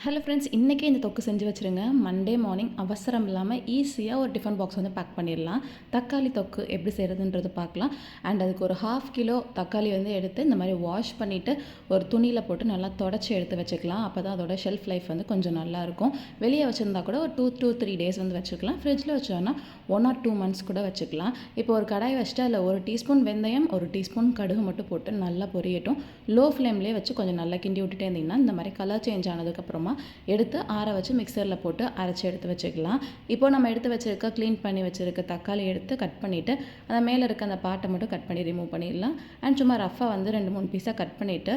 Hello friends, இன்றைக்கே இந்த தொக்கு செஞ்சு வச்சுருங்க. மண்டே மார்னிங் அவசரம் இல்லாமல் ஈஸியாக ஒரு டிஃபன் பாக்ஸ் வந்து பேக் பண்ணிடலாம். தக்காளி தொக்கு எப்படி செய்கிறதுன்றது பார்க்கலாம். அண்ட் அதுக்கு ஒரு 1/2 கிலோ தக்காளி வந்து எடுத்து இந்த மாதிரி வாஷ் பண்ணிவிட்டு ஒரு துணியில் போட்டு நல்லா தொடச்சி எடுத்து வச்சுக்கலாம். அப்போ தான் அதோட ஷெல்ஃப் லைஃப் வந்து கொஞ்சம் நல்லாயிருக்கும். வெளியே வச்சுருந்தா கூட ஒரு 2 to 3 டேஸ் வந்து வச்சுக்கலாம். ஃப்ரிட்ஜில் வச்சோன்னா 1 or 2 months கூட வச்சுக்கலாம். இப்போ ஒரு கடாய் வச்சுட்டு அதில் 1 டீஸ்பூன் வெந்தயம், 1 டீஸ்பூன் கடுகு மட்டும் போட்டு நல்லா பொரியட்டும். லோ ஃப்ளேம்லேயே வச்சு கொஞ்சம் நல்லா கிண்டி விட்டுட்டே இருந்தீங்கன்னா இந்த மாதிரி கலர் சேஞ்ச் ஆனதுக்கப்புறமா எடுத்து ஆற வச்சு மிக்சரில் போட்டு அரைச்சி எடுத்து வச்சுக்கலாம். இப்போ நம்ம எடுத்து வச்சுருக்க க்ளீன் பண்ணி வச்சுருக்க தக்காளி எடுத்து கட் பண்ணிவிட்டு அந்த மேலே இருக்க அந்த பாட்டை மட்டும் கட் பண்ணி ரிமூவ் பண்ணிடலாம். அண்ட் சும்மா ரஃபாக வந்து 2-3 பீஸாக கட் பண்ணிவிட்டு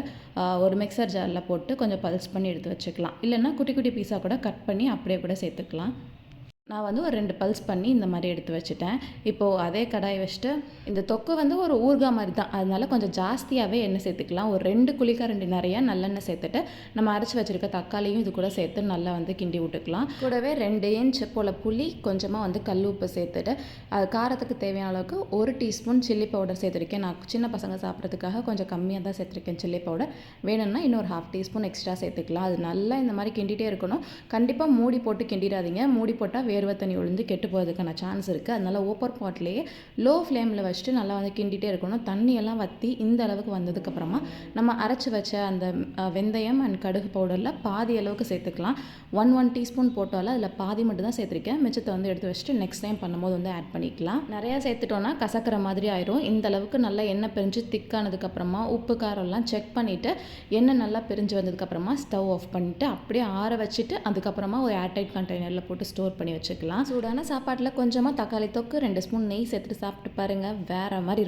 ஒரு மிக்சர் ஜாரில் போட்டு கொஞ்சம் பல்ஸ் பண்ணி எடுத்து வச்சுக்கலாம். இல்லைன்னா குட்டி குட்டி பீஸாக கூட கட் பண்ணி அப்படியே கூட சேர்த்துக்கலாம். நான் வந்து ஒரு 2 பல்ஸ் பண்ணி இந்த மாதிரி எடுத்து வச்சுட்டேன். இப்போது அதே கடாய் வச்சுட்டு இந்த தொக்கு வந்து ஒரு ஊறுகாய் மாதிரி தான், அதனால கொஞ்சம் ஜாஸ்தியாகவே எண்ணெய் சேர்த்துக்கலாம். ஒரு 2 குழிக்கரண்டி நிறைய நல்லெண்ணெய் சேர்த்துட்டு நம்ம அரைச்சி வச்சுருக்க தக்காளியும் இது கூட சேர்த்து நல்லா வந்து கிண்டி விட்டுக்கலாம். கூடவே 2 இன்ச் போல் புளி, கொஞ்சமாக வந்து கல் உப்பு சேர்த்துட்டு அது காரத்துக்கு தேவையான அளவுக்கு 1 டீஸ்பூன் சில்லி பவுடர் சேர்த்துருக்கேன். நான் சின்ன பசங்க சாப்பிட்றதுக்காக கொஞ்சம் கம்மியாக தான் சேர்த்துருக்கேன் சில்லி பவுடர். வேணும்னா இன்னொரு 1/2 டீஸ்பூன் எக்ஸ்ட்ரா சேர்த்துக்கலாம். அது நல்லா இந்த மாதிரி கிண்டிகிட்டே இருக்கணும். கண்டிப்பாக மூடி போட்டு கிண்டிடாதீங்க. மூடி போட்டால் வேர்வை தண்ணி ஒழிந்து கெட்டு போகிறதுக்கான சான்ஸ் இருக்குது. அதனால் ஓப்பர் பாட்லேயே லோ ஃப்ளேமில் வச்சுட்டு நல்லா வந்து கிண்டிகிட்டே இருக்கணும். தண்ணியெல்லாம் வற்றி இந்த அளவுக்கு வந்ததுக்கப்புறமா நம்ம அரைச்சி வச்ச அந்த வெந்தயம் அண்ட் கடுகு பவுடரில் பாதி அளவுக்கு சேர்த்துக்கலாம். 1 டீஸ்பூன் போட்டாலும் அதில் பாதி மட்டும் தான் சேர்த்துருக்கேன். மிச்சத்தை வந்து எடுத்து வச்சுட்டு நெக்ஸ்ட் டைம் பண்ணும்போது வந்து ஆட் பண்ணிக்கலாம். நிறையா சேர்த்துட்டோன்னா கசக்கிற மாதிரி ஆயிரும். இந்த அளவுக்கு நல்லா எண்ணெய் பிரிஞ்சு திக்கானதுக்கப்புறமா உப்பு காரம்லாம் செக் பண்ணிவிட்டு எண்ணெய் நல்லா பிரிஞ்சு வந்ததுக்கப்புறமா ஸ்டவ் ஆஃப் பண்ணிவிட்டு அப்படியே ஆற வச்சுட்டு அதுக்கப்புறமா ஒரு ஏர்டைட் கண்டெய்னரில் போட்டு ஸ்டோர் பண்ணி வச்சுக்கலாம். சூடான சாப்பாட்டில் கொஞ்சமாக தக்காளி தொக்கு, 2 ஸ்பூன் நெய் சேர்த்துட்டு சாப்பிட்டு பாருங்கள், வேறு மாதிரி இருக்கும்.